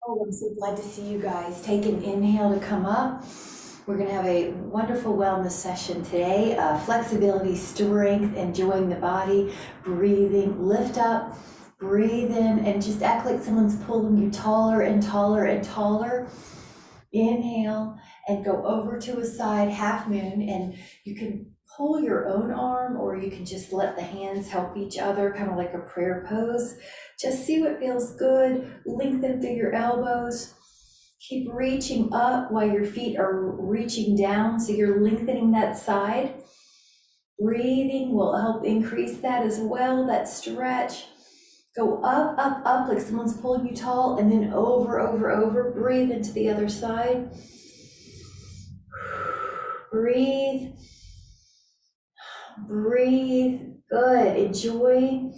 Oh, I'm so glad to see you guys. Take an inhale to come up. We're going to have a wonderful wellness session today. Flexibility, strength, enjoying the body, breathing, lift up, breathe in, and just act like someone's pulling you taller and taller and taller. Inhale and go over to a side half moon, and you can pull your own arm or you can just let the hands help each other, kind of like a prayer pose. Just see what feels good. Lengthen through your elbows. Keep reaching up while your feet are reaching down, so you're lengthening that side. Breathing will help increase that as well, that stretch. Go up, up, up like someone's pulling you tall, and then over, over, over. Breathe into the other side. Breathe, breathe. Good. Enjoy.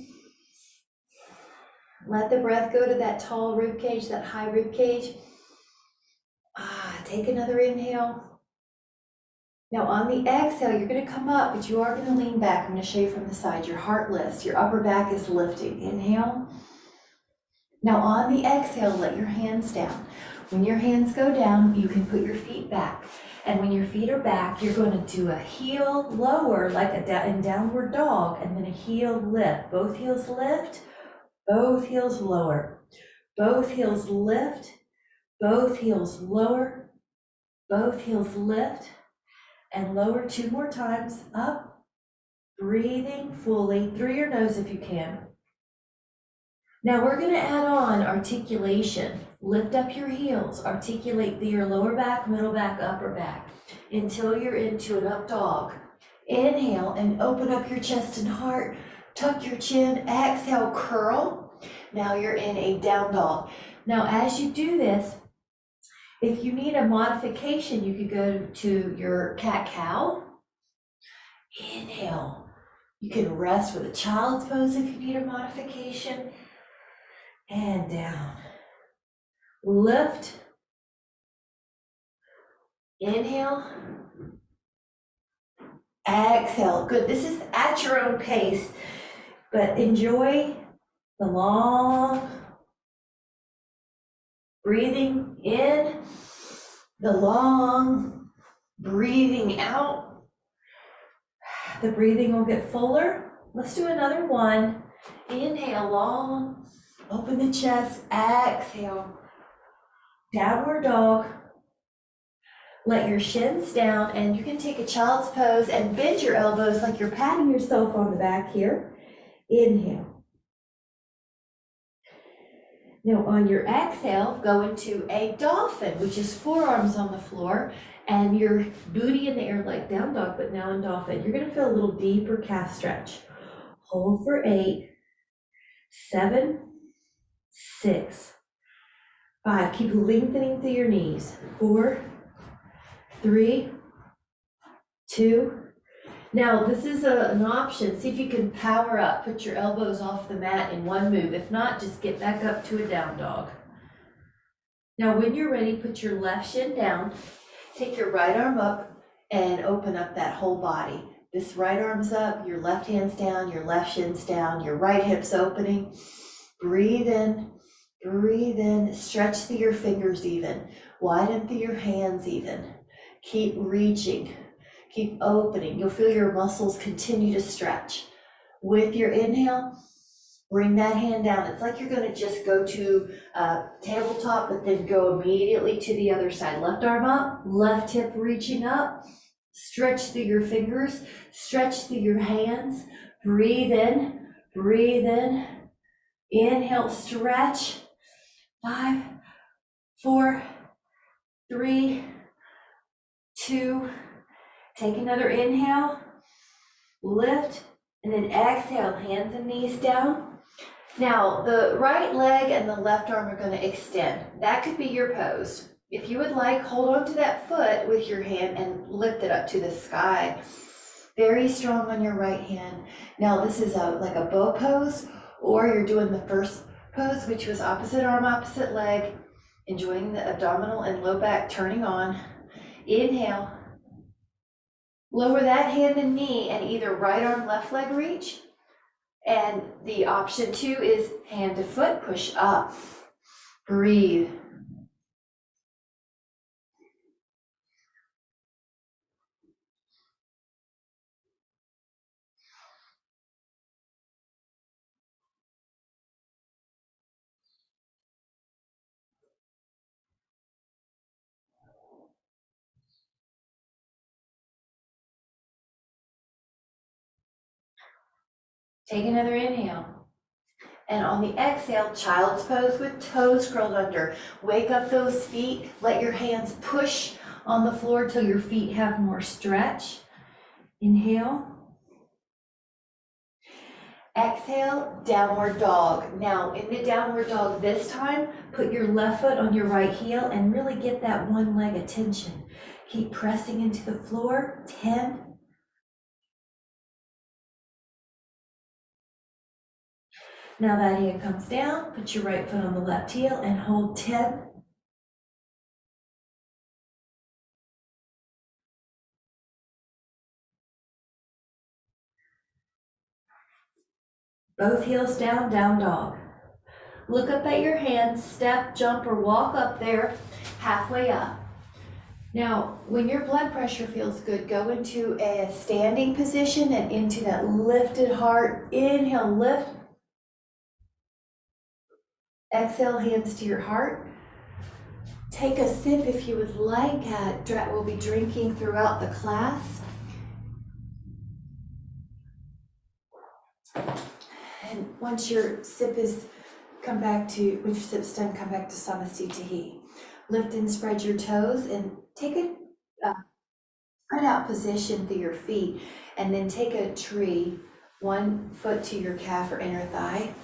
Let the breath go to that tall rib cage, that high rib cage. Take another inhale. Now on the exhale, you're going to come up, but you are going to lean back. I'm going to show you from the side. Your heart lifts. Your upper back is lifting. Inhale. Now on the exhale, let your hands down. When your hands go down, you can put your feet back. And when your feet are back, you're going to do a heel lower, like in downward dog, and then a heel lift. Both heels lift, both heels lower. Both heels lift, both heels lower, both heels lift, and lower 2 more times. Up, breathing fully through your nose if you can. Now we're going to add on articulation. Lift up your heels, articulate your lower back, middle back, upper back until you're into an up dog. Inhale and open up your chest and heart. Tuck your chin. Exhale, curl. Now you're in a down dog. Now as you do this, if you need a modification, you could go to your cat-cow. Inhale. You can rest with a child's pose if you need a modification. And down. Lift. Inhale. Exhale. Good. This is at your own pace, but enjoy the long breathing in, the long breathing out. The breathing will get fuller. Let's do another one. Inhale long, open the chest, exhale. Downward dog. Let your shins down, and you can take a child's pose and bend your elbows like you're patting yourself on the back here. Inhale. Now on your exhale, go into a dolphin, which is forearms on the floor and your booty in the air like down dog, but now in dolphin. You're gonna feel a little deeper calf stretch. Hold for 8, 7, 6, 5. Keep lengthening through your knees. 4, 3, 2. Now this is an option. See if you can power up. Put your elbows off the mat in one move. If not, just get back up to a down dog. Now when you're ready, put your left shin down. Take your right arm up and open up that whole body. This right arm's up, your left hand's down, your left shin's down, your right hip's opening. Breathe in, stretch through your fingers even. Widen through your hands even. Keep reaching, keep opening. You'll feel your muscles continue to stretch. With your inhale, bring that hand down. It's like you're gonna just go to tabletop, but then go immediately to the other side. Left arm up, left hip reaching up. Stretch through your fingers, stretch through your hands. Breathe in, breathe in. Inhale, stretch. 5, 4, 3, 2. Take another inhale, lift, and then exhale, hands and knees down. Now, the right leg and the left arm are going to extend. That could be your pose. If you would like, hold on to that foot with your hand and lift it up to the sky. Very strong on your right hand. Now, this is like a bow pose, or you're doing the first pose, which was opposite arm, opposite leg, enjoying the abdominal and low back turning on. Inhale. Lower that hand and knee and either right arm, left leg reach. And the option 2 is hand to foot, push up. Breathe. Take another inhale. And on the exhale, child's pose with toes curled under. Wake up those feet. Let your hands push on the floor till your feet have more stretch. Inhale. Exhale, downward dog. Now in the downward dog this time, put your left foot on your right heel and really get that one leg attention. Keep pressing into the floor. 10. Now that hand comes down, put your right foot on the left heel and hold 10. Both heels down, down dog. Look up at your hands, step, jump, or walk up there, halfway up. Now, when your blood pressure feels good, go into a standing position and into that lifted heart. Inhale, lift. Exhale, hands to your heart. Take a sip if you would like. We'll be drinking throughout the class. And once your sip is once your sip's done, come back to Samastitihi. Lift and spread your toes and take a spread out position through your feet, and then take a tree, one foot to your calf or inner thigh.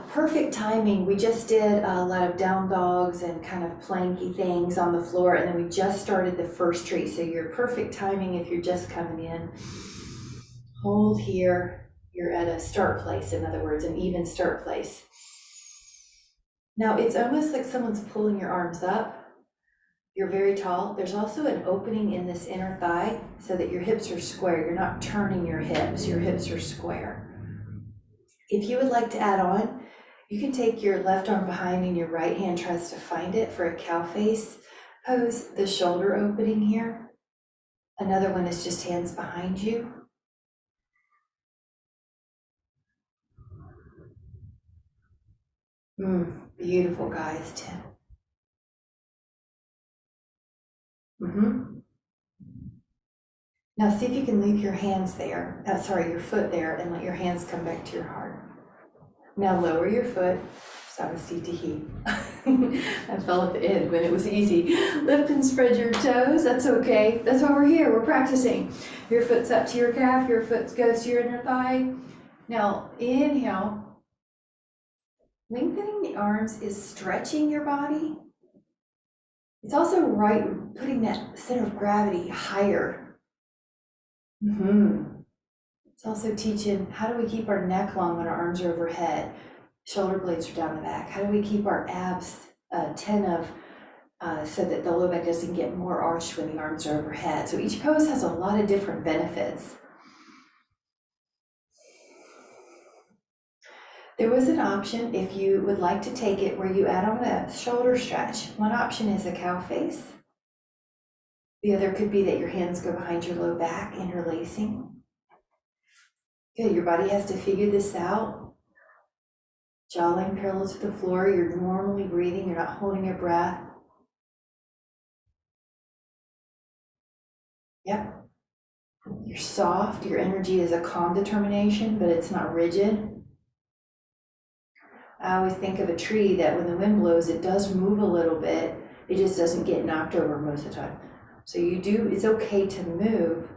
Perfect timing. We just did a lot of down dogs and kind of planky things on the floor, and then we just started the first tree. So you're perfect timing if you're just coming in. Hold here. You're at a start place, in other words, an even start place. Now it's almost like someone's pulling your arms up. You're very tall. There's also an opening in this inner thigh so that your hips are square. You're not turning your hips are square. If you would like to add on, you can take your left arm behind and your right hand tries to find it for a cow face pose, the shoulder opening here. Another one is just hands behind you. Beautiful, guys. 10. Now see if you can leave your hands there, your foot there, and let your hands come back to your heart. Now lower your foot. Samastitihi. I fell at the end when it was easy. Lift and spread your toes. That's okay. That's why we're here. We're practicing. Your foot's up to your calf. Your foot goes to your inner thigh. Now inhale. Lengthening the arms is stretching your body. It's also putting that center of gravity higher. It's also teaching, how do we keep our neck long when our arms are overhead? Shoulder blades are down the back. How do we keep our abs attentive so that the low back doesn't get more arched when the arms are overhead? So each pose has a lot of different benefits. There was an option, if you would like to take it, where you add on a shoulder stretch. One option is a cow face. The other could be that your hands go behind your low back, interlacing. Good, your body has to figure this out. Jawline parallel to the floor, you're normally breathing, you're not holding your breath. Yep. You're soft, your energy is a calm determination, but it's not rigid. I always think of a tree that when the wind blows, it does move a little bit. It just doesn't get knocked over most of the time. So it's okay to move.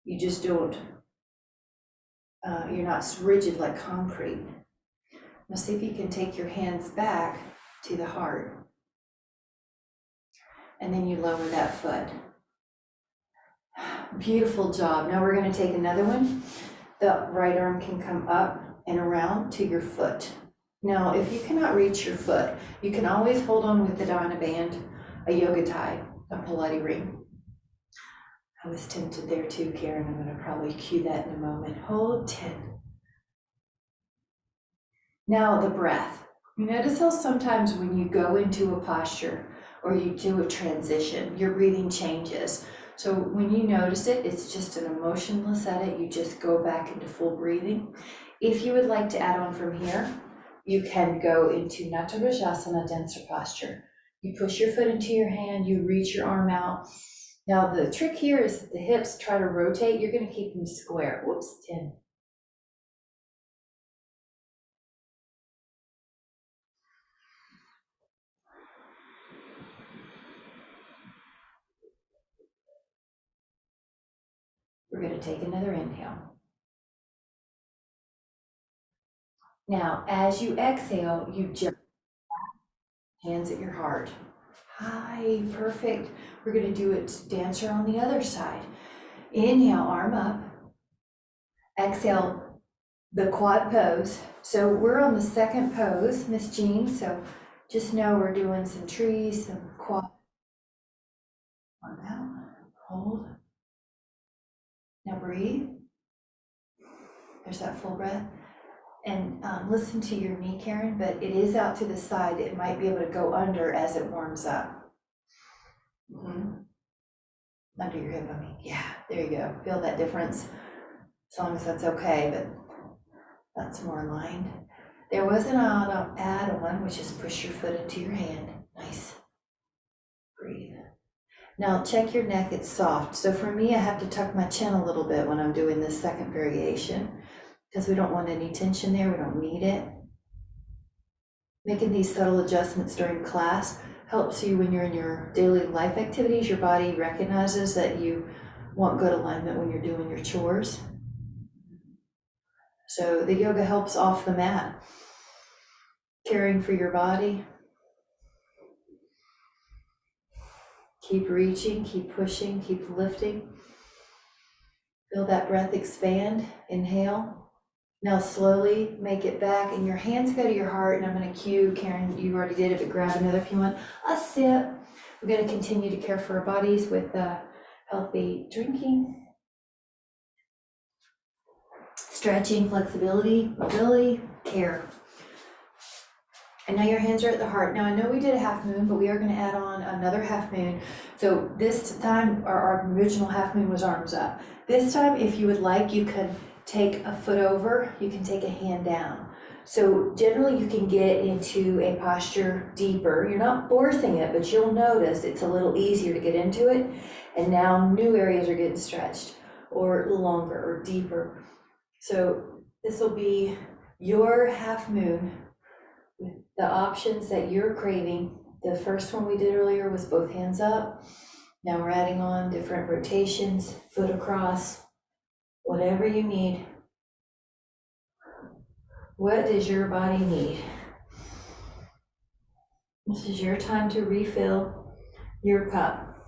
You just don't, you're not rigid like concrete. Now see if you can take your hands back to the heart. And then you lower that foot. Beautiful job. Now we're going to take another one. The right arm can come up and around to your foot. Now, if you cannot reach your foot, you can always hold on with the dana band, a yoga tie, a Pilates ring. I was tempted there too, Karen. I'm going to probably cue that in a moment. Hold 10. Now the breath. You notice how sometimes when you go into a posture or you do a transition, your breathing changes. So when you notice it, it's just an emotionless edit. You just go back into full breathing. If you would like to add on from here, you can go into Natarajasana, denser posture. You push your foot into your hand, you reach your arm out. Now the trick here is that the hips try to rotate. You're going to keep them square. Whoops, 10. We're going to take another inhale. Now, as you exhale, you jump, hands at your heart. Hi, perfect. We're going to do it dancer on the other side. Inhale, arm up. Exhale, the quad pose. So we're on the second pose, Miss Jean. So just know we're doing some trees, some quad. Arm out, hold. Now breathe. There's that full breath. And listen to your knee, Karen, but it is out to the side. It might be able to go under as it warms up. Under your hip, I mean, yeah, there you go. Feel that difference, as long as that's okay, but that's more aligned. There was an add-on, which is push your foot into your hand. Nice. Breathe. Now check your neck, it's soft. So for me, I have to tuck my chin a little bit when I'm doing this second variation, because we don't want any tension there, we don't need it. Making these subtle adjustments during class helps you when you're in your daily life activities. Your body recognizes that you want good alignment when you're doing your chores. So the yoga helps off the mat. Caring for your body. Keep reaching, keep pushing, keep lifting. Feel that breath expand. Inhale. Now slowly make it back and your hands go to your heart, and I'm going to cue, Karen, you already did it, but grab another if you want. A sip. We're going to continue to care for our bodies with healthy drinking, stretching, flexibility, mobility, care. And now your hands are at the heart. Now I know we did a half moon, but we are going to add on another half moon. So this time, our original half moon was arms up. This time, if you would like, you can take a foot over, you can take a hand down. So generally you can get into a posture deeper. You're not forcing it, but you'll notice it's a little easier to get into it. And now new areas are getting stretched or longer or deeper. So this will be your half moon with the options that you're craving. The first one we did earlier was both hands up. Now we're adding on different rotations, foot across, whatever you need. What does your body need? This is your time to refill your cup.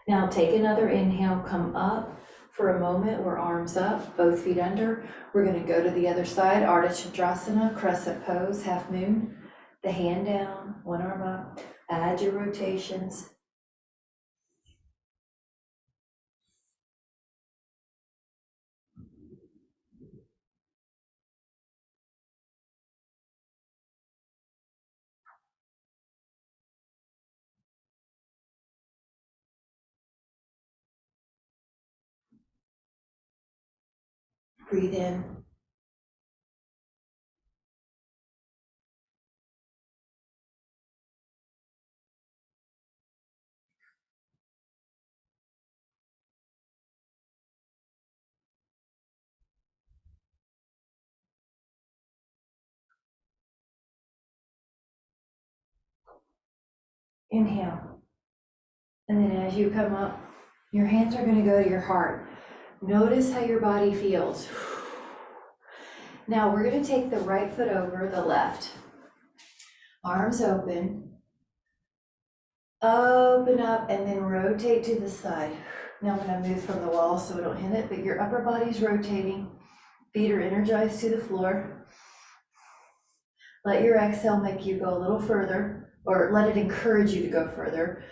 Now take another inhale, come up for a moment. We're arms up, both feet under. We're going to go to the other side, Ardha Chandrasana, crescent pose, half moon. The hand down, one arm up. Add your rotations. Breathe in. Inhale. And then as you come up, your hands are going to go to your heart. Notice how your body feels. Now we're going to take the right foot over the left. Arms open. Open up and then rotate to the side. Now I'm going to move from the wall so we don't hit it, but your upper body's rotating. Feet are energized to the floor. Let your exhale make you go a little further, or let it encourage you to go further.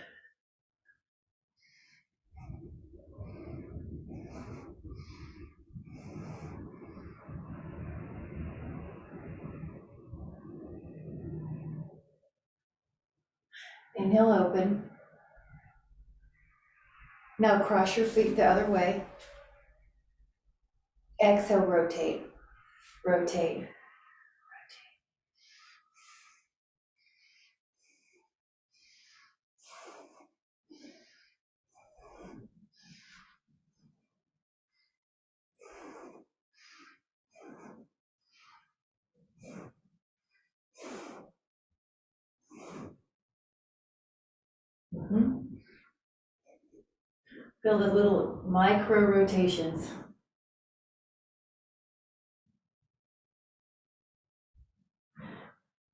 Inhale, open. Now cross your feet the other way. Exhale, rotate, rotate. Feel the little micro rotations.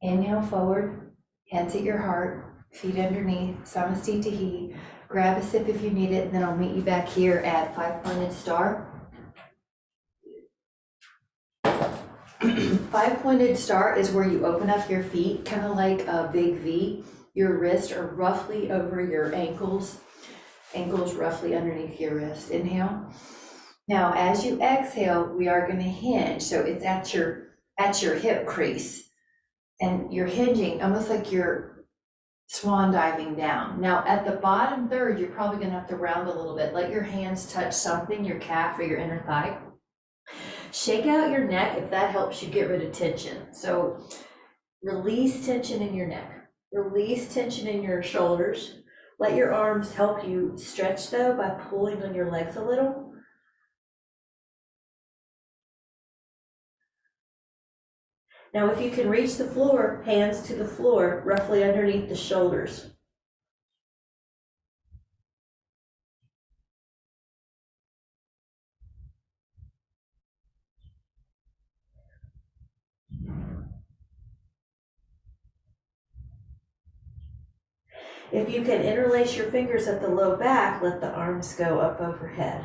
Inhale forward, hands at your heart, feet underneath, Samasthi Tahi. Grab a sip if you need it, and then I'll meet you back here at 5-pointed star. 5-pointed star is where you open up your feet, kind of like a big V. Your wrists are roughly over your ankles, ankles roughly underneath your wrist. Inhale. Now, as you exhale, we are going to hinge. So it's at your hip crease, and you're hinging almost like you're swan diving down. Now, at the bottom third, you're probably going to have to round a little bit. Let your hands touch something, your calf or your inner thigh. Shake out your neck if that helps you get rid of tension. So release tension in your neck, release tension in your shoulders. Let your arms help you stretch though by pulling on your legs a little. Now, if you can reach the floor, hands to the floor, roughly underneath the shoulders. If you can interlace your fingers at the low back, let the arms go up overhead.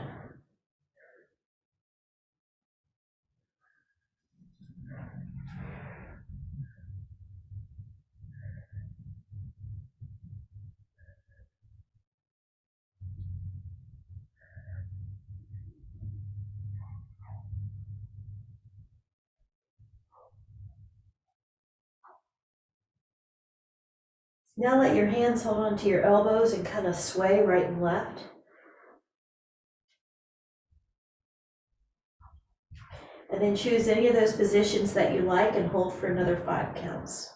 Now let your hands hold onto your elbows and kind of sway right and left. And then choose any of those positions that you like and hold for another 5 counts.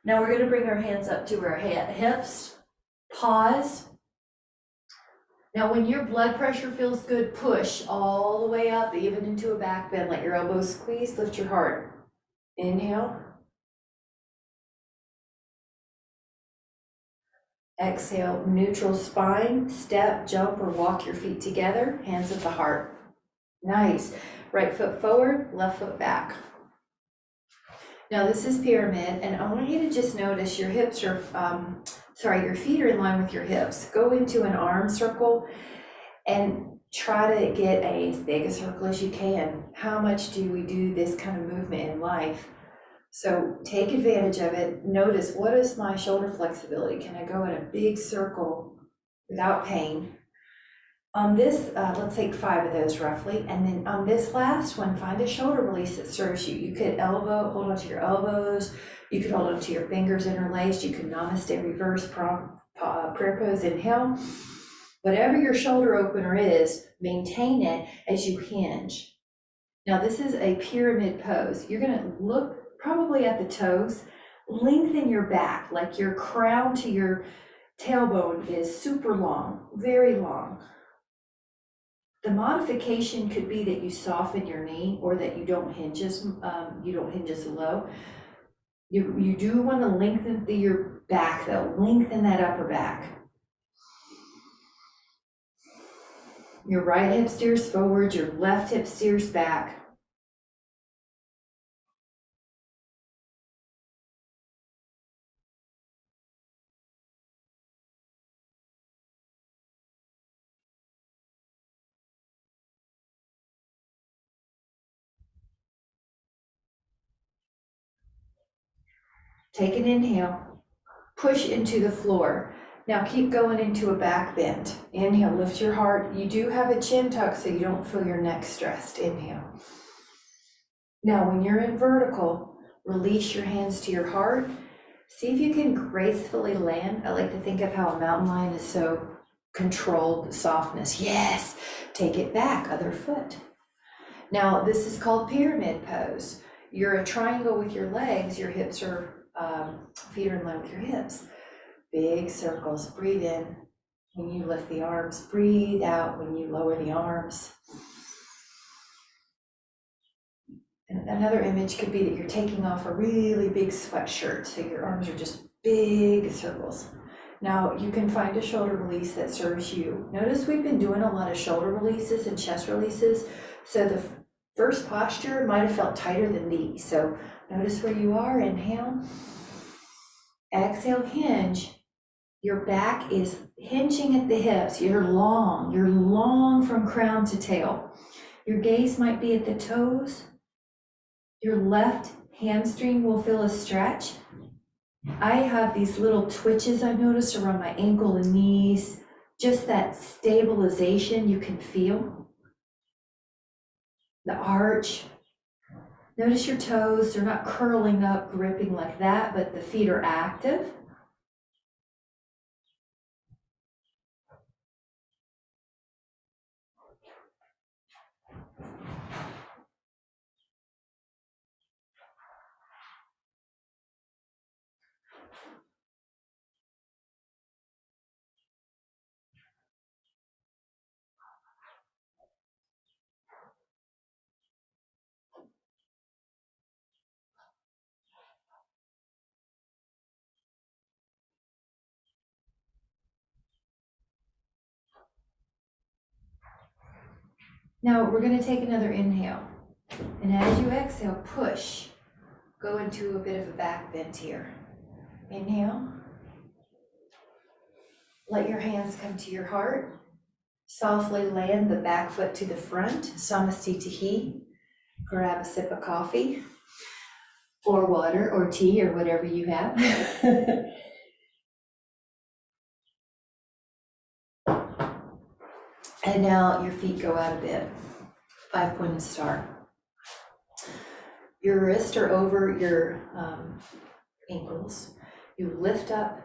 Now we're going to bring our hands up to our hips. Pause. Now when your blood pressure feels good, push all the way up, even into a back bend. Let your elbows squeeze, lift your heart. Inhale. Exhale, neutral spine, step, jump, or walk your feet together, hands at the heart. Nice. Right foot forward, left foot back. Now this is pyramid, and I want you to just notice your hips are, your feet are in line with your hips. Go into an arm circle and try to get as big a circle as you can. How much do we do this kind of movement in life? So take advantage of it. Notice, what is my shoulder flexibility? Can I go in a big circle without pain? On this, let's take 5 of those roughly. And then on this last one, find a shoulder release that serves you. You could hold onto your elbows. You could hold onto your fingers interlaced. You could namaste reverse prayer pose, inhale. Whatever your shoulder opener is, maintain it as you hinge. Now this is a pyramid pose. You're gonna look probably at the toes, lengthen your back, like your crown to your tailbone is super long, very long. The modification could be that you soften your knee or that you don't hinge as low. You do want to lengthen your back though, lengthen that upper back. Your right hip steers forward, your left hip steers back. Take an inhale, push into the floor. Now keep going into a back bend. Inhale, lift your heart. You do have a chin tuck so you don't feel your neck stressed. Inhale. Now, when you're in vertical, release your hands to your heart. See if you can gracefully land. I like to think of how a mountain lion is so controlled softness. Yes, take it back, other foot. Now, this is called pyramid pose. You're a triangle with your legs, your hips are, feet are in line with your hips. Big circles, breathe in when you lift the arms, breathe out when you lower the arms. And another image could be that you're taking off a really big sweatshirt, so your arms are just big circles. Now you can find a shoulder release that serves you. Notice we've been doing a lot of shoulder releases and chest releases, so the first posture might have felt tighter than these. So notice where you are, inhale, exhale, hinge. Your back is hinging at the hips. You're long from crown to tail. Your gaze might be at the toes. Your left hamstring will feel a stretch. I have these little twitches I've noticed around my ankle and knees, just that stabilization you can feel. The arch. Notice your toes, they're not curling up, gripping like that, but the feet are active. Now we're going to take another inhale. And as you exhale, push. Go into a bit of a back bend here. Inhale. Let your hands come to your heart. Softly land the back foot to the front, Samastitihi. Grab a sip of coffee or water or tea or whatever you have. And now your feet go out a bit. 5-pointed star. Your wrists are over your ankles. You lift up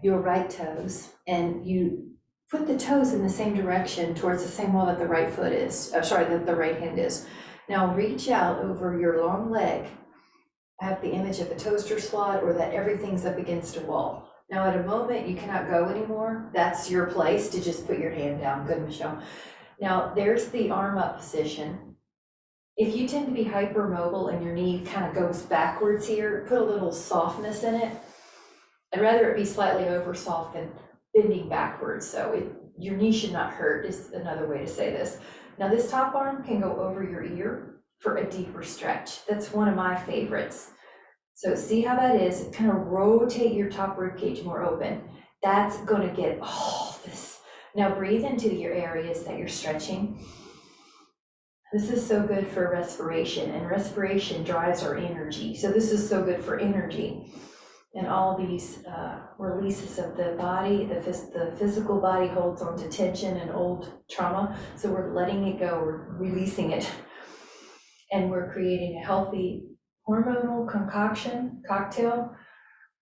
your right toes and you put the toes in the same direction towards the same wall that the right foot is, that the right hand is. Now reach out over your long leg. I have the image of a toaster slot or that everything's up against a wall. Now at a moment you cannot go anymore, that's your place to just put your hand down. Good, Michelle. Now there's the arm up position. If you tend to be hypermobile and your knee kind of goes backwards here, put a little softness in it. I'd rather it be slightly over soft than bending backwards, so your knee should not hurt is another way to say this. Now this top arm can go over your ear for a deeper stretch. That's one of my favorites. So see how that is, kind of rotate your top rib cage more open. That's gonna get all this. Now breathe into your areas that you're stretching. This is so good for respiration, and respiration drives our energy. So this is so good for energy. And all these releases of the body, the physical body holds on to tension and old trauma. So we're letting it go, we're releasing it. And we're creating a healthy hormonal cocktail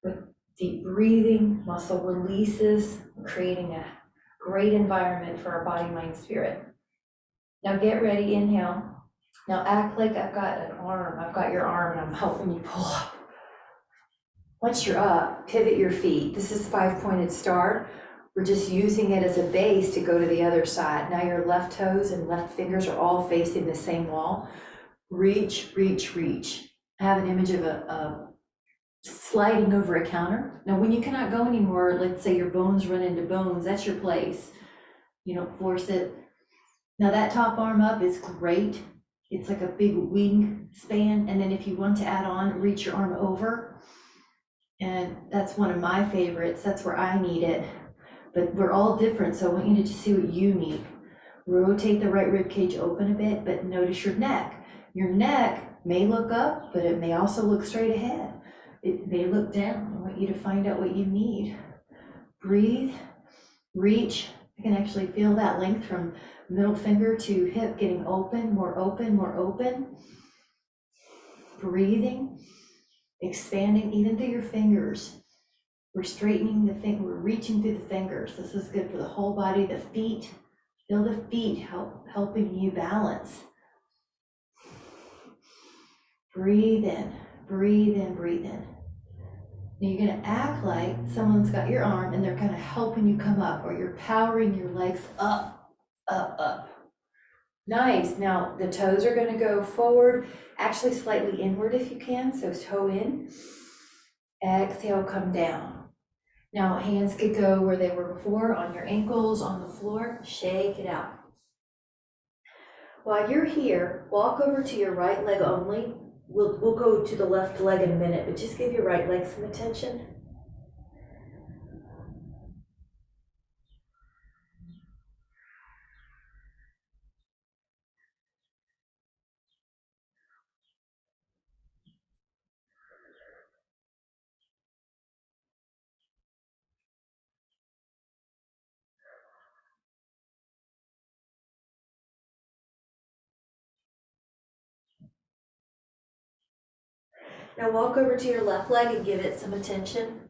with deep breathing, muscle releases, creating a great environment for our body, mind, spirit. Now get ready, inhale. Now act like I've got your arm and I'm helping you pull up. Once you're up, pivot your feet. This is 5-pointed star. We're just using it as a base to go to the other side. Now your left toes and left fingers are all facing the same wall. Reach, reach, reach. I have an image of a sliding over a counter. Now when you cannot go anymore, let's say your bones run into bones, that's your place. You don't force it. Now that top arm up is great. It's like a big wingspan. And then if you want to add on, reach your arm over. And that's one of my favorites. That's where I need it. But we're all different, so I want you to just see what you need. Rotate the right rib cage open a bit, but notice your neck. Your neck may look up, but it may also look straight ahead. It may look down. I want you to find out what you need. Breathe, reach. I can actually feel that length from middle finger to hip getting open, more open, more open. Breathing, expanding even through your fingers. We're straightening the finger, we're reaching through the fingers. This is good for the whole body, the feet. Feel the feet helping you balance. Breathe in, breathe in, breathe in. Now you're gonna act like someone's got your arm and they're kind of helping you come up, or you're powering your legs up, up, up. Nice. Now the toes are gonna go forward, actually slightly inward if you can, so toe in. Exhale, come down. Now hands could go where they were before, on your ankles, on the floor. Shake it out. While you're here, walk over to your right leg only. We'll go to the left leg in a minute, but just give your right leg some attention. Now walk over to your left leg and give it some attention.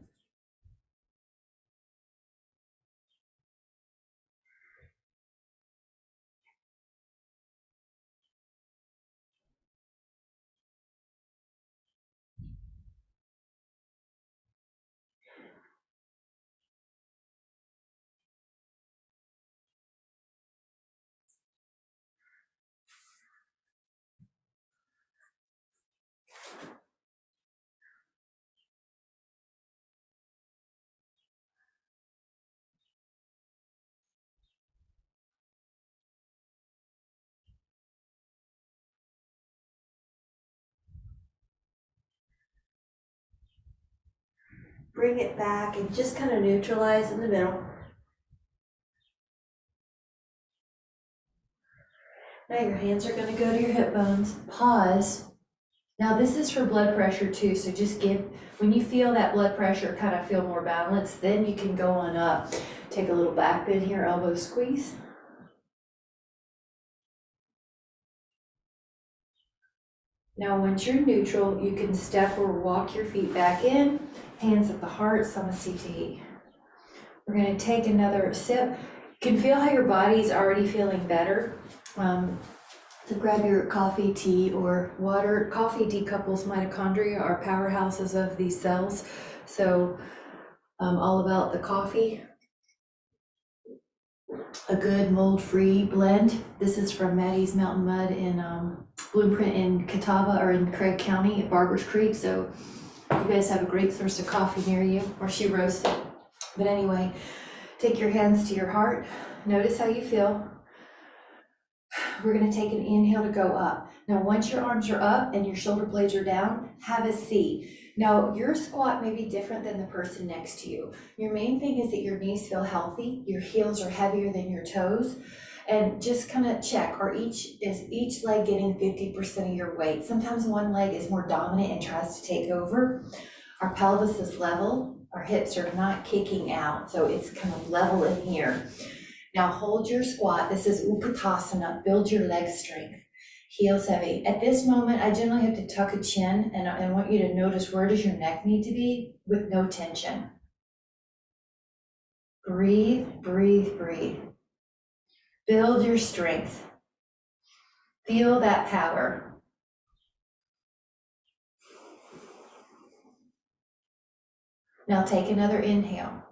Bring it back and just kind of neutralize in the middle. Now your hands are going to go to your hip bones. Pause. Now this is for blood pressure too, so just when you feel that blood pressure kind of feel more balanced, then you can go on up. Take a little back bend here, elbow squeeze. Now once you're neutral, you can step or walk your feet back in, hands at the heart, Samasthiti. We're going to take another sip. You can feel how your body's already feeling better. So grab your coffee, tea, or water. Coffee decouples mitochondria, are powerhouses of these cells. So all about the coffee. A good mold-free blend. This is from Maddie's Mountain Mud in Blueprint in Catawba, or in Craig County at Barbers Creek. So you guys have a great source of coffee near you, or she roasts it. But anyway, take your hands to your heart. Notice how you feel. We're going to take an inhale to go up. Now, once your arms are up and your shoulder blades are down, have a seat. Now, your squat may be different than the person next to you. Your main thing is that your knees feel healthy, your heels are heavier than your toes, and just kind of check, is each leg getting 50% of your weight? Sometimes one leg is more dominant and tries to take over. Our pelvis is level, our hips are not kicking out, so it's kind of level in here. Now hold your squat. This is Utkatasana. Build your leg strength. Heels heavy. At this moment, I generally have to tuck a chin, and I want you to notice, where does your neck need to be with no tension. Breathe, breathe, breathe. Build your strength. Feel that power. Now take another inhale.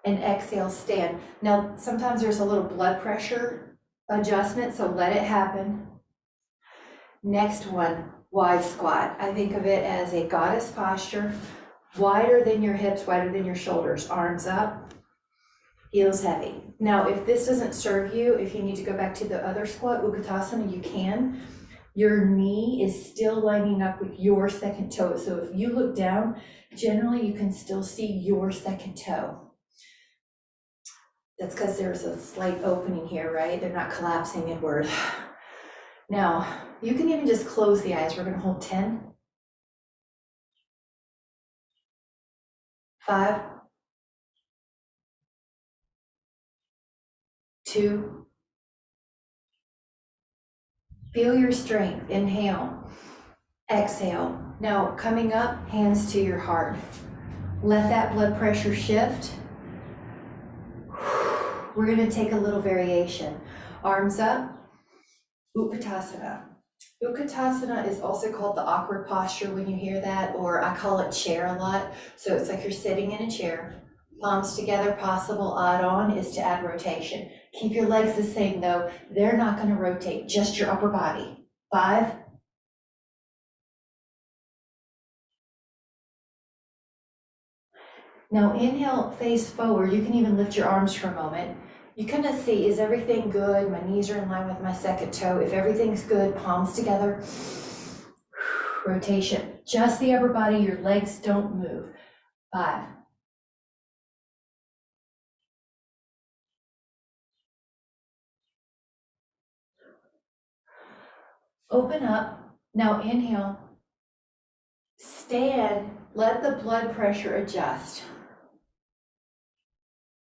And exhale, stand. Now, sometimes there's a little blood pressure adjustment, so let it happen. Next one, wide squat. I think of it as a goddess posture, wider than your hips, wider than your shoulders, arms up, heels heavy. Now, if this doesn't serve you, if you need to go back to the other squat, Utkatasana, you can. Your knee is still lining up with your second toe. So if you look down, generally you can still see your second toe. That's because there's a slight opening here, right? They're not collapsing inward. Now, you can even just close the eyes. We're going to hold 10, 5, 2, feel your strength. Inhale. exhale. Now coming up, hands to your heart. Let that blood pressure shift. We're going to take a little variation. Arms up, Utkatasana. Utkatasana is also called the awkward posture when you hear that, or I call it chair a lot. So it's like you're sitting in a chair, palms together. Possible add-on is to add rotation. Keep your legs the same though. They're not going to rotate, just your upper body. 5. Now inhale, face forward. You can even lift your arms for a moment. You kind of see, is everything good? My knees are in line with my second toe. If everything's good, palms together. Rotation, just the upper body, your legs don't move. 5. Open up. Now inhale. Stand. Let the blood pressure adjust.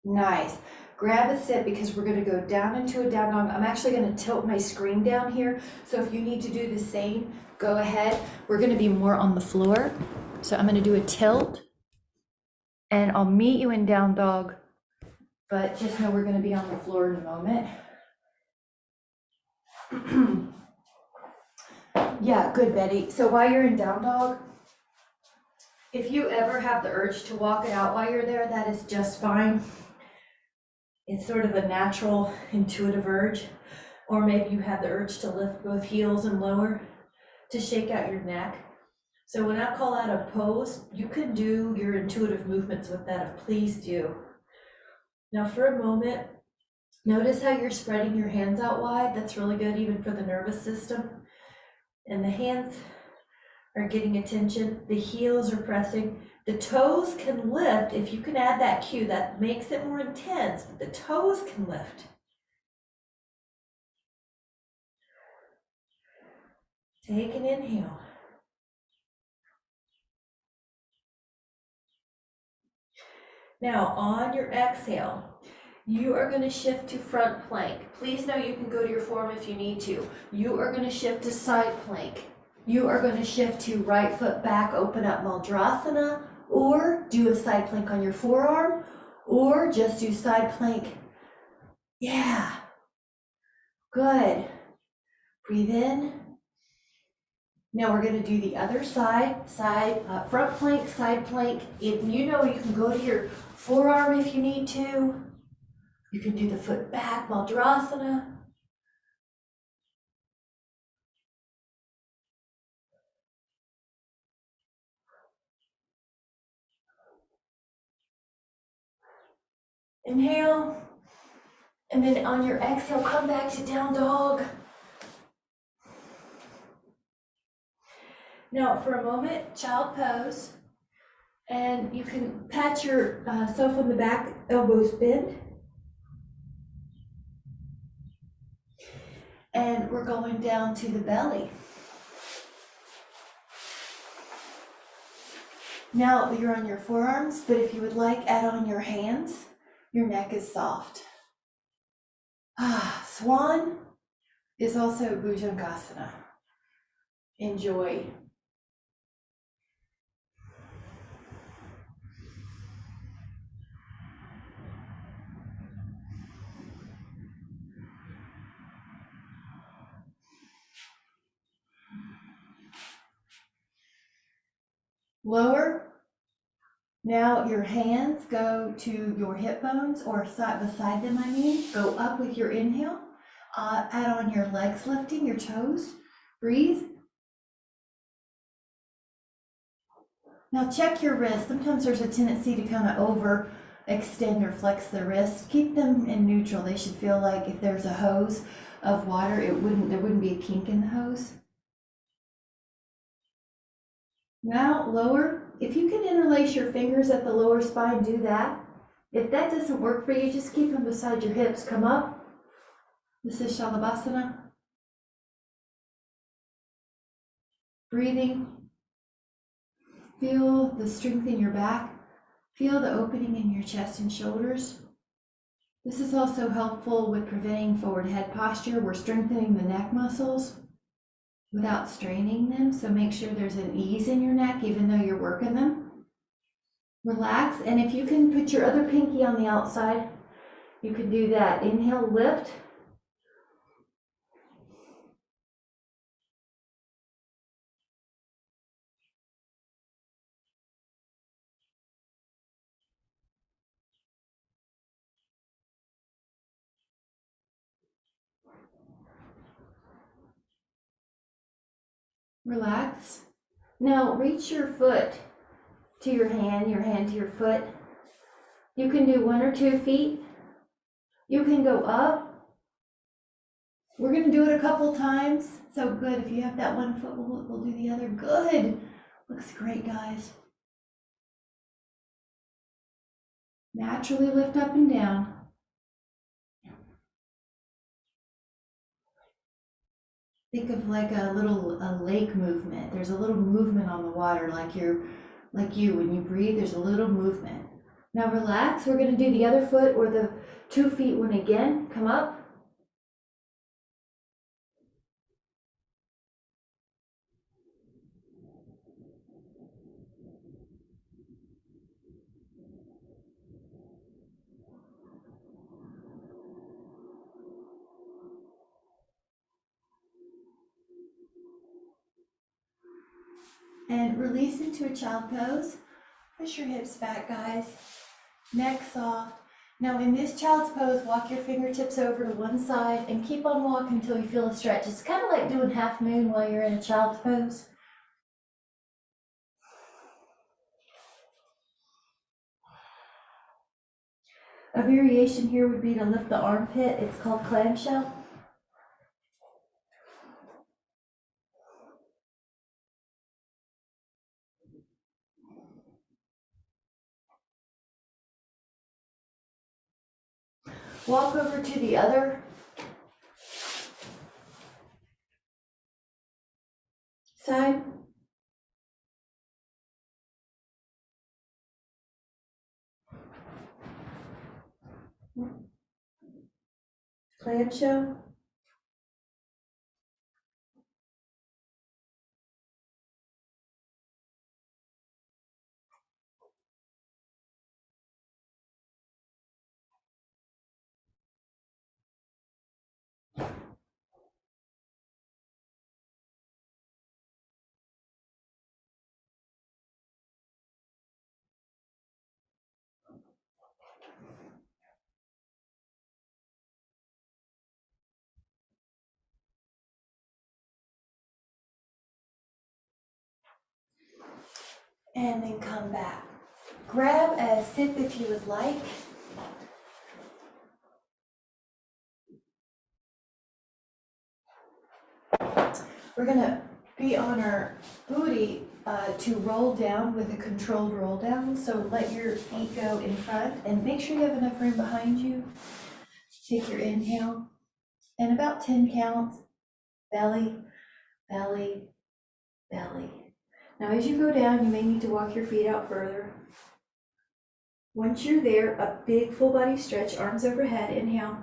Nice. Grab a sit because we're going to go down into a down dog. I'm actually going to tilt my screen down here. So if you need to do the same, go ahead. We're going to be more on the floor. So I'm going to do a tilt and I'll meet you in down dog, but just know we're going to be on the floor in a moment. Yeah, good, Betty. So while you're in down dog, if you ever have the urge to walk it out while you're there, that is just fine. It's sort of a natural, intuitive urge. Or maybe you have the urge to lift both heels and lower to shake out your neck. So when I call out a pose, you can do your intuitive movements with that. Please do. Now for a moment, notice how you're spreading your hands out wide. That's really good even for the nervous system. And the hands are getting attention. The heels are pressing. The toes can lift. If you can add that cue, that makes it more intense. But the toes can lift. Take an inhale. Now on your exhale, you are going to shift to front plank. Please know you can go to your form if you need to. You are going to shift to side plank. You are going to shift to right foot back, open up Madrasana, or do a side plank on your forearm, or just do side plank. Yeah, good. Breathe in. Now we're going to do the other side, front plank, side plank. If you know, you can go to your forearm if you need to. You can do the foot back, Madrasana. Inhale, and then on your exhale, come back to down dog. Now for a moment, child pose, and you can pat yourself on the back, elbows bend. And we're going down to the belly. Now you're on your forearms, but if you would like, add on your hands. Your neck is soft. Swan is also Bhujangasana. Enjoy. Lower. Now your hands go to your hip bones or beside them, Go up with your inhale. Add on your legs lifting, your toes. Breathe. Now check your wrists. Sometimes there's a tendency to kind of overextend or flex the wrist. Keep them in neutral. They should feel like if there's a hose of water, there wouldn't be a kink in the hose. Now lower. If you can interlace your fingers at the lower spine, do that. If that doesn't work for you, just keep them beside your hips. Come up. This is Shalabhasana. Breathing. Feel the strength in your back. Feel the opening in your chest and shoulders. This is also helpful with preventing forward head posture. We're strengthening the neck muscles. without straining them. So make sure there's an ease in your neck even though you're working them. Relax, and if you can put your other pinky on the outside, you can do that. Inhale, lift. Relax. Now reach your foot to your hand to your foot. You can do 1 or 2 feet. You can go up. We're going to do it a couple times. So good. If you have that one foot, we'll do the other. Good. Looks great, guys. Naturally lift up and down. Think of like a lake movement. There's a little movement on the water, like you when you breathe, there's a little movement. Now relax. We're going to do the other foot or the 2 feet one again. Come up. And release into a child pose. Push your hips back, guys. Neck soft. Now in this child's pose, walk your fingertips over to one side and keep on walking until you feel a stretch. It's kind of like doing half moon while you're in a child's pose. A variation here would be to lift the armpit. It's called clamshell. Walk over to the other side. Clamshell. And then come back. Grab a sip if you would like. We're gonna be on our booty to roll down with a controlled roll down. So let your feet go in front and make sure you have enough room behind you. Take your inhale and about 10 counts, belly, belly, belly. Now as you go down, you may need to walk your feet out further. Once you're there, a big full body stretch, arms overhead, inhale.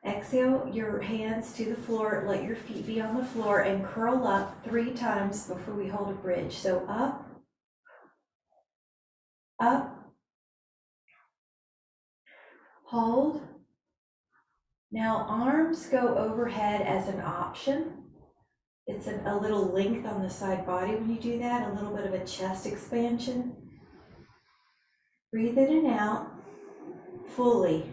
Exhale your hands to the floor, let your feet be on the floor and curl up 3 times before we hold a bridge. So up, up, hold. Now arms go overhead as an option. It's a little length on the side body when you do that, a little bit of a chest expansion. Breathe in and out fully.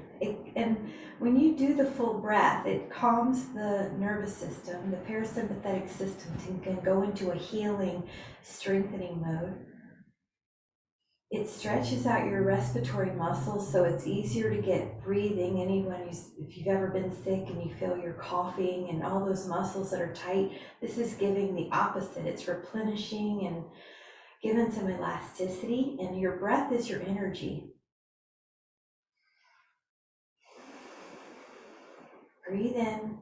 And when you do the full breath, it calms the nervous system. The parasympathetic system can go into a healing, strengthening mode. It stretches out your respiratory muscles, so it's easier to get breathing. If you've ever been sick and you feel you're coughing and all those muscles that are tight, this is giving the opposite. It's replenishing and giving some elasticity, and your breath is your energy. Breathe in.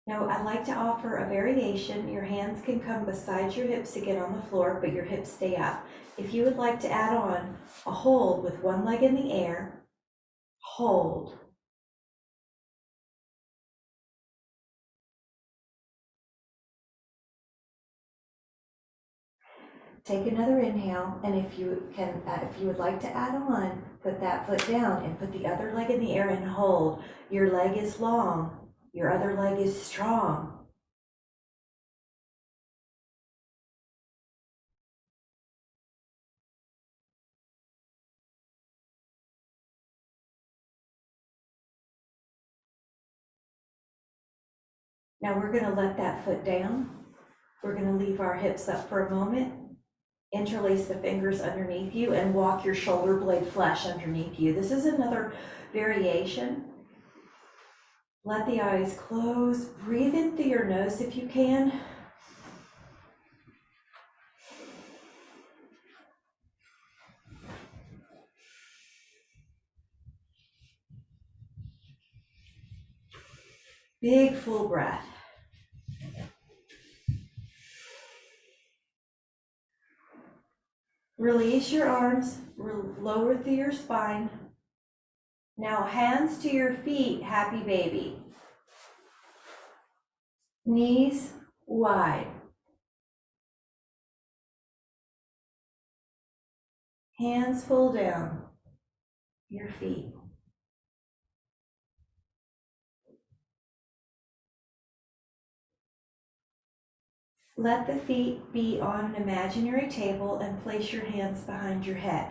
Now, I'd like to offer a variation. Your hands can come beside your hips to get on the floor, but your hips stay up. If you would like to add on a hold with one leg in the air, hold. Take another inhale, and if you can, if you would like to add on, put that foot down and put the other leg in the air and hold. Your leg is long, your other leg is strong. Now we're gonna let that foot down. We're gonna leave our hips up for a moment. Interlace the fingers underneath you and walk your shoulder blade flush underneath you. This is another variation. Let the eyes close. Breathe in through your nose if you can. Big full breath. Release your arms, lower through your spine. Now hands to your feet, happy baby. Knees wide. Hands pull down your feet. Let the feet be on an imaginary table and place your hands behind your head.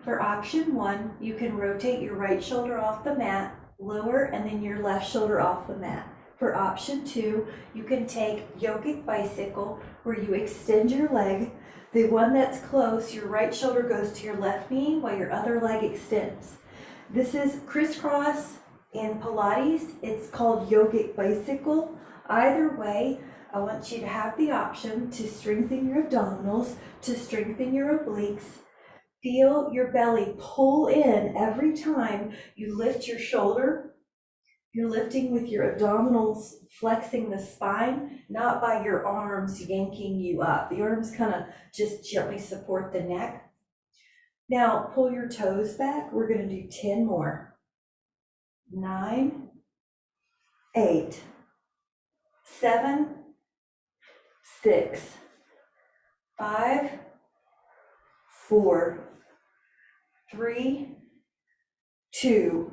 For option 1, you can rotate your right shoulder off the mat, lower, and then your left shoulder off the mat. For option 2, you can take yogic bicycle, where you extend your leg. The one that's close, your right shoulder goes to your left knee while your other leg extends. This is crisscross in Pilates. It's called yogic bicycle. Either way, I want you to have the option to strengthen your abdominals, to strengthen your obliques. Feel your belly pull in every time you lift your shoulder. You're lifting with your abdominals, flexing the spine, not by your arms yanking you up. The arms kind of just gently support the neck. Now pull your toes back. We're going to do 10 more. 9, 8, 7, 6, 5, 4, 3, 2,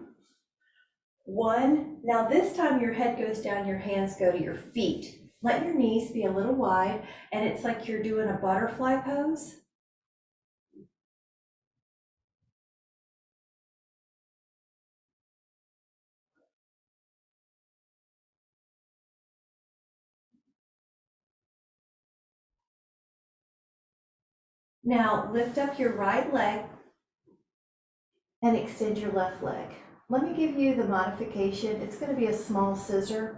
1. Now this time your head goes down, your hands go to your feet. Let your knees be a little wide, and it's like you're doing a butterfly pose. Now lift up your right leg and extend your left leg. Let me give you the modification. It's going to be a small scissor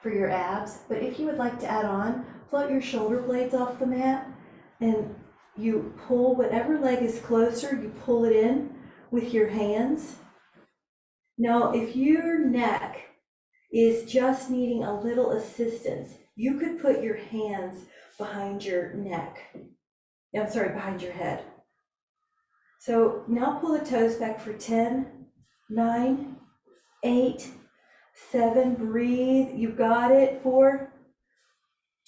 for your abs, but if you would like to add on, float your shoulder blades off the mat and you pull whatever leg is closer, you pull it in with your hands. Now, if your neck is just needing a little assistance, you could put your hands behind your neck. I'm sorry, behind your head. So now pull the toes back for 10, 9, 8, 7, breathe, you got it, 4,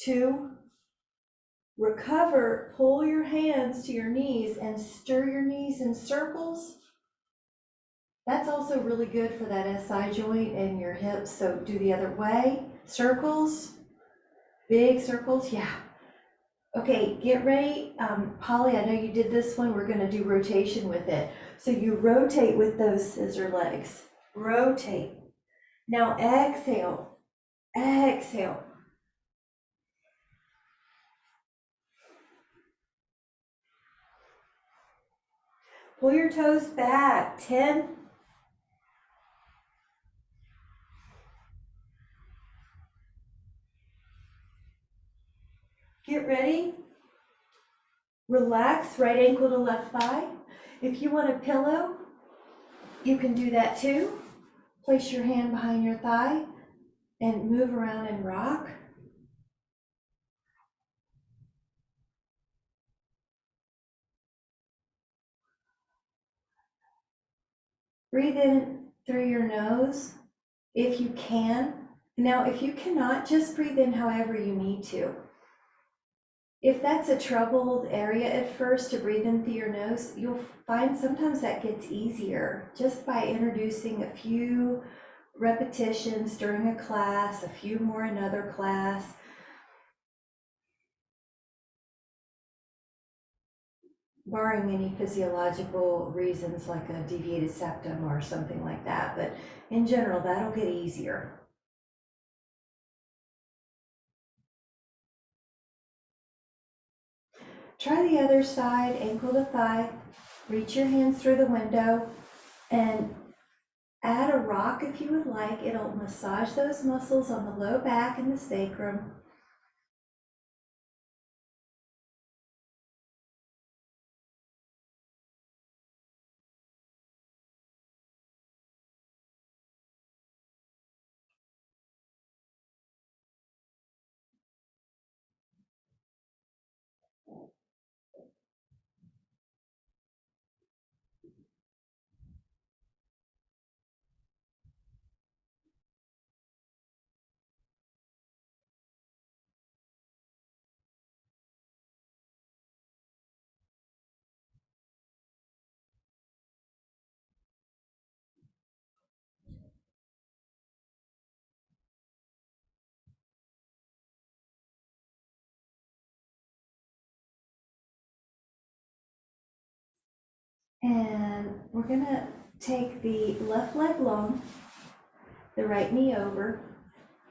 2, recover, pull your hands to your knees and stir your knees in circles. That's also really good for that SI joint and your hips, so do the other way, circles, big circles, yeah. Okay, get ready. Polly, I know you did this one. We're going to do rotation with it. So you rotate with those scissor legs. Rotate. Now exhale. Exhale. Pull your toes back. 10. Get ready. Relax, right ankle to left thigh. If you want a pillow, you can do that too. Place your hand behind your thigh and move around and rock. Breathe in through your nose if you can. Now, if you cannot, just breathe in however you need to. If that's a troubled area at first to breathe in through your nose, you'll find sometimes that gets easier just by introducing a few repetitions during a class, a few more another class. Barring any physiological reasons like a deviated septum or something like that, but in general, that'll get easier. Try the other side, ankle to thigh. Reach your hands through the window and add a rock if you would like. It'll massage those muscles on the low back and the sacrum. And we're gonna take the left leg long, the right knee over,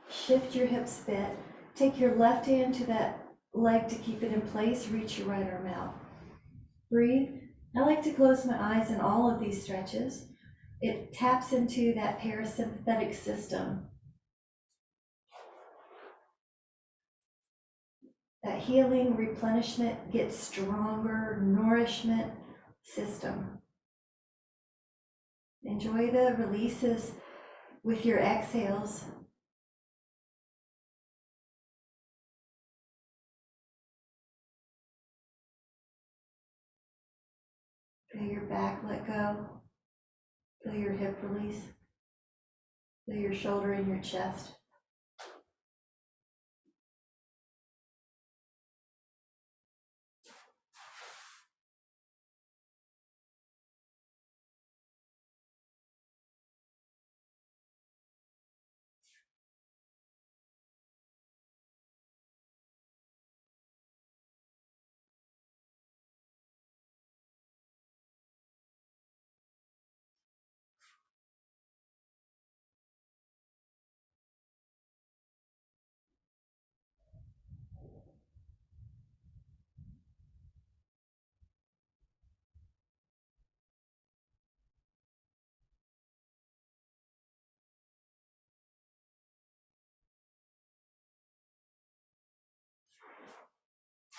shift your hips a bit, take your left hand to that leg to keep it in place, reach your right arm out. Breathe. I like to close my eyes in all of these stretches. It taps into that parasympathetic system, that healing, replenishment, gets stronger, nourishment system. Enjoy the releases with your exhales. Feel your back let go. Feel your hip release. Feel your shoulder and your chest.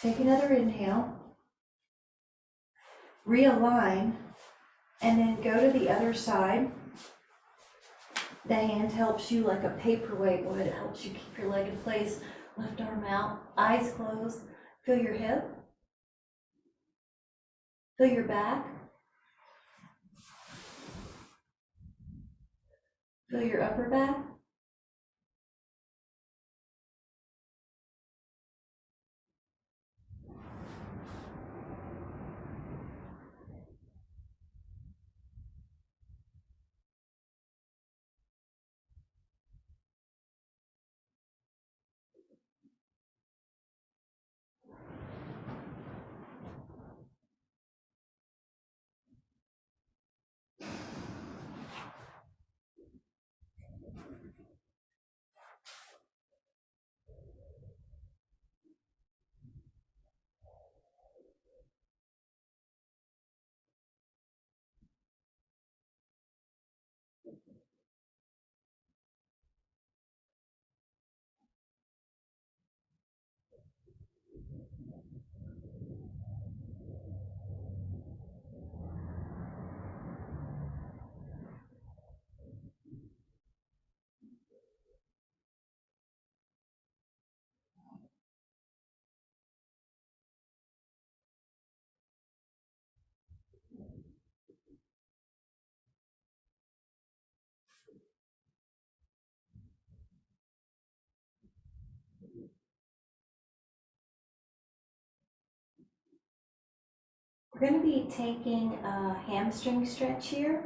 Take another inhale. Realign, and then go to the other side. The hand helps you like a paperweight would. It helps you keep your leg in place. Left arm out, eyes closed. Feel your hip. Feel your back. Feel your upper back. We're going to be taking a hamstring stretch here.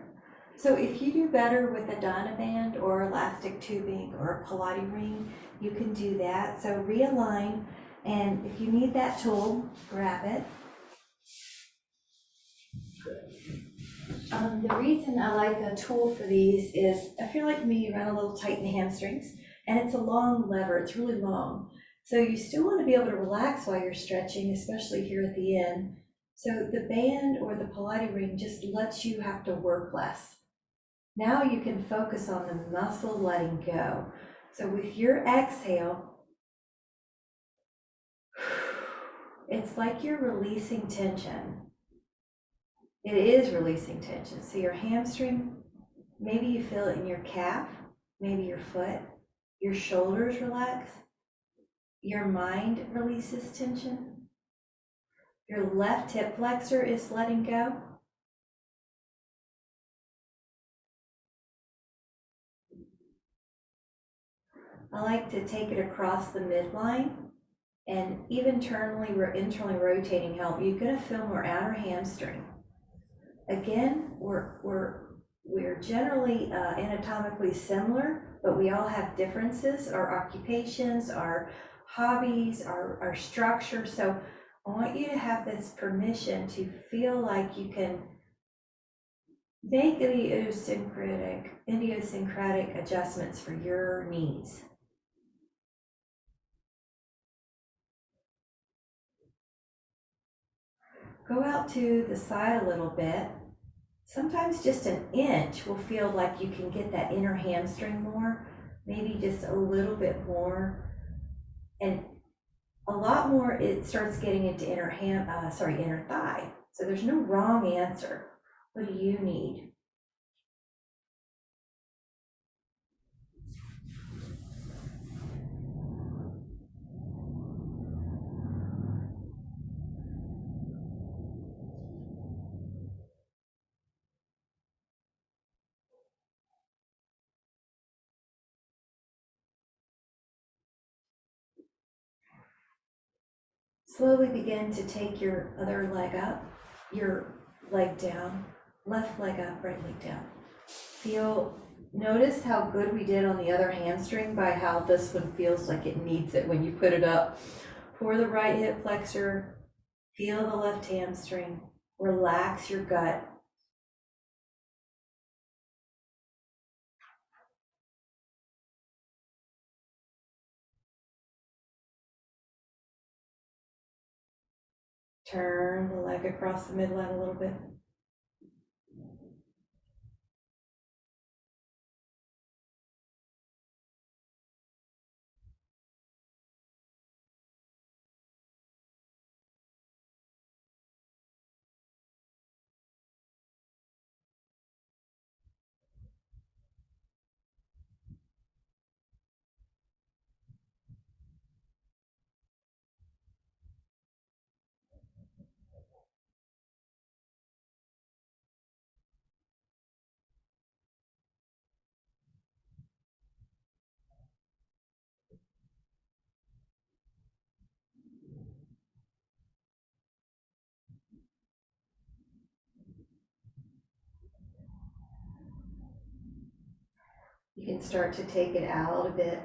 So if you do better with a Donna band or elastic tubing or a Pilates ring, you can do that. So realign, and if you need that tool, grab it. The reason I like a tool for these is I feel like me, you run a little tight in the hamstrings, and it's a long lever, it's really long. So you still want to be able to relax while you're stretching, especially here at the end. So the band or the Pilates ring just lets you have to work less. Now you can focus on the muscle letting go. So with your exhale, it's like you're releasing tension. It is releasing tension. So your hamstring, maybe you feel it in your calf, maybe your foot, your shoulders relax, your mind releases tension, your left hip flexor is letting go. I like to take it across the midline and even internally rotating help. You're gonna feel more outer hamstring. Again, we're generally anatomically similar, but we all have differences, our occupations, our hobbies, our structure. So I want you to have this permission to feel like you can make idiosyncratic adjustments for your needs. Go out to the side a little bit. Sometimes just an inch will feel like you can get that inner hamstring more, maybe just a little bit more. And a lot more, it starts getting into inner thigh. So there's no wrong answer. What do you need? Slowly begin to take your other leg up, your leg down, left leg up, right leg down. Notice how good we did on the other hamstring by how this one feels like it needs it when you put it up. Pour the right hip flexor, feel the left hamstring, relax your gut. Turn the leg across the midline a little bit. You can start to take it out a bit.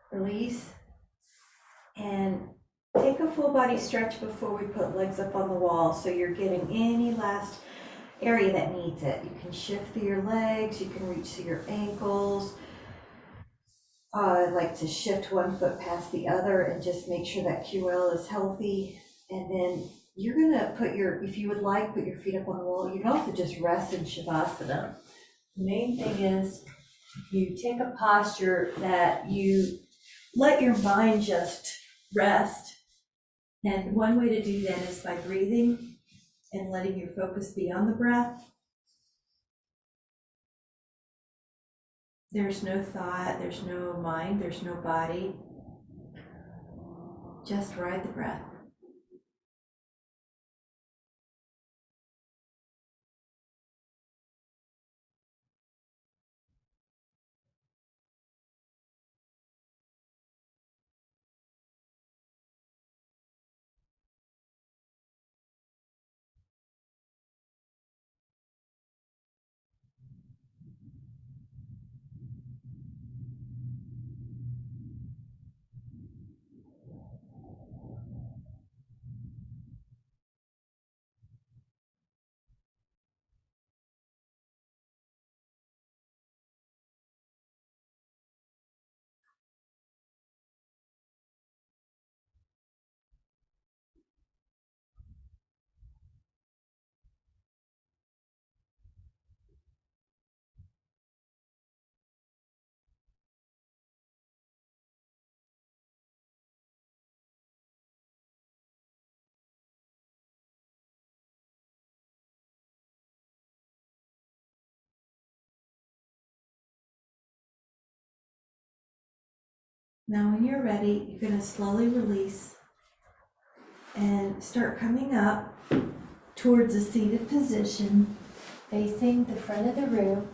Release. And take a full body stretch before we put legs up on the wall so you're getting any last area that needs it. You can shift through your legs, you can reach through your ankles. I like to shift one foot past the other and just make sure that QL is healthy. And then you're gonna if you would like, put your feet up on the wall. You can also just rest in Shavasana. The main thing is you take a posture that you let your mind just rest And one way to do that is by breathing and letting your focus be on the breath. There's no thought, there's no mind, there's no body. Just ride the breath. Now when you're ready, you're going to slowly release and start coming up towards a seated position, facing the front of the room.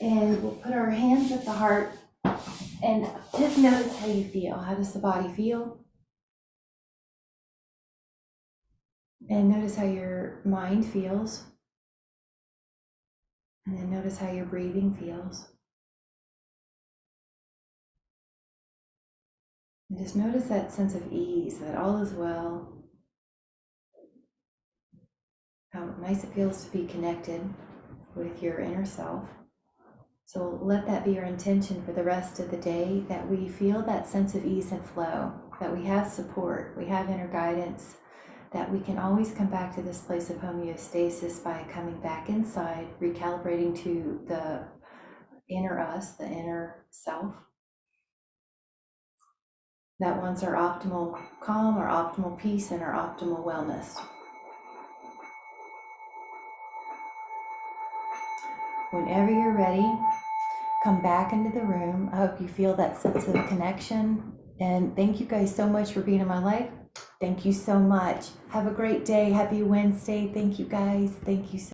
And we'll put our hands at the heart and just notice how you feel. How does the body feel? And notice how your mind feels. And then notice how your breathing feels. And just notice that sense of ease, that all is well. How nice it feels to be connected with your inner self. So let that be our intention for the rest of the day, that we feel that sense of ease and flow, that we have support, we have inner guidance, that we can always come back to this place of homeostasis by coming back inside, recalibrating to the inner us, the inner self. That wants our optimal calm, our optimal peace, and our optimal wellness. Whenever you're ready, come back into the room. I hope you feel that sense of connection. And thank you guys so much for being in my life. Thank you so much. Have a great day. Happy Wednesday. Thank you guys. Thank you so